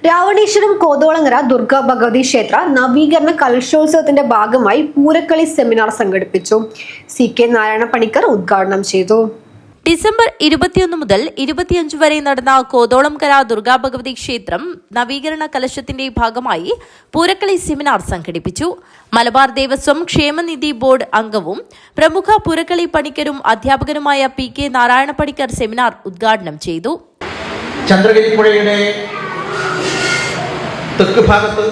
രാവണേശ്വരം കോതോളങ്ങര ദുർഗാ ഭഗവതി ക്ഷേത്ര നവീകരണ കലശോത്സവത്തിന്റെ ഭാഗമായി പൂരക്കളി സെമിനാർ സംഘടിപ്പിച്ചു. CK നാരായണ പണിക്കർ ഉദ്ഘാടനം ചെയ്തു. ഡിസംബർ 21 മുതൽ 25 വരെ നടന്ന കോതോളംകര ദുർഗാ ഭഗവതി ക്ഷേത്രം നവീകരണ കലശത്തിന്റെ ഭാഗമായി പൂരക്കളി സെമിനാർ സംഘടിപ്പിച്ചു. മലബാർ ദേവസ്വം ക്ഷേമനിധി ബോർഡ് അംഗവും പ്രമുഖ പൂരക്കളി പണിക്കരും അധ്യാപകനുമായ PK നാരായണ പണിക്കർ സെമിനാർ ഉദ്ഘാടനം ചെയ്തു. ചന്ദ്രഗിരിപ്പുഴയുടെ തെക്ക് ഭാഗത്ത്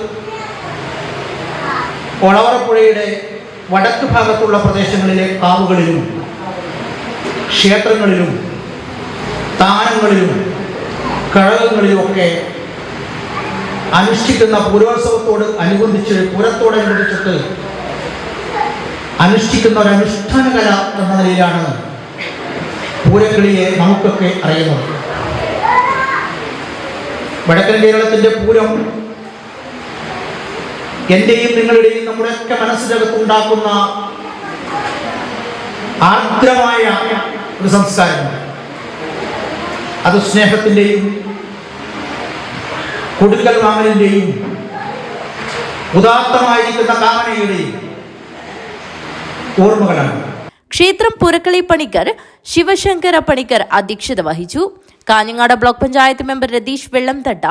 ഒളവറപ്പുഴയുടെ വടക്ക് ഭാഗത്തുള്ള പ്രദേശങ്ങളിലെ കാവുകളിലും ക്ഷേത്രങ്ങളിലും താനങ്ങളിലും കഴകങ്ങളിലുമൊക്കെ അനുഷ്ഠിക്കുന്ന പൂരോത്സവത്തോട് അനുബന്ധിച്ച് പൂരത്തോടനുബന്ധിച്ചിട്ട് അനുഷ്ഠിക്കുന്ന ഒരു അനുഷ്ഠാന കല എന്ന നിലയിലാണ് പൂരക്കളിയെ നമുക്കൊക്കെ അറിയുന്നത്. വടക്കൻ കേരളത്തിൻ്റെ പൂരം എൻ്റെയും നിങ്ങളുടെയും നമ്മുടെയൊക്കെ മനസ്സിനകത്തുണ്ടാക്കുന്ന ആർദ്രമായ ഒരു സംസ്കാരമാണ്. അത് സ്നേഹത്തിൻ്റെയും കൊടുക്കൽ വാങ്ങലിൻ്റെയും ഉദാത്തമായിരിക്കുന്ന കാമനയുടെയും ഓർമ്മകളാണ്. ക്ഷേത്രം പൂരക്കളി പണിക്കർ ശിവശങ്കര പണിക്കർ അധ്യക്ഷത വഹിച്ചു. കാഞ്ഞങ്ങാട് ബ്ലോക്ക് പഞ്ചായത്ത് മെമ്പർ രതീഷ് വെള്ളംതട്ട,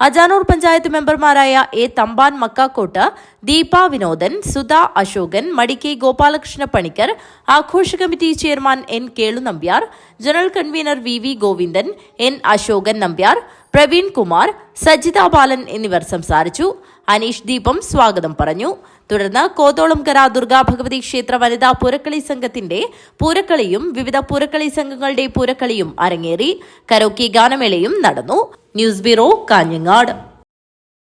അജാനൂർ പഞ്ചായത്ത് മെമ്പർമാരായ A. തമ്പാൻ മക്കാക്കോട്ട്, ദീപ വിനോദൻ, സുധ അശോകൻ, മടിക്കെ ഗോപാലകൃഷ്ണ പണിക്കർ, ആഘോഷ committee chairman N. Kelu Nambiar, general convener VV Govindan, N. Ashokan Nambiar, Praveen Kumar, Sajitha Balan എന്നിവർ സംസാരിച്ചു. അനീഷ് ദീപം സ്വാഗതം പറഞ്ഞു. തുടർന്ന് കോതോളംകര ദുർഗാ ഭഗവതി ക്ഷേത്ര വനിതാ പൂരക്കളി സംഘത്തിന്റെ പൂരക്കളിയും വിവിധ പൂരക്കളി സംഘങ്ങളുടെ പൂരക്കളിയും അരങ്ങേറി. കരോക്കി ഗാനമേളയും നടന്നു. News bureau, Kanhangad.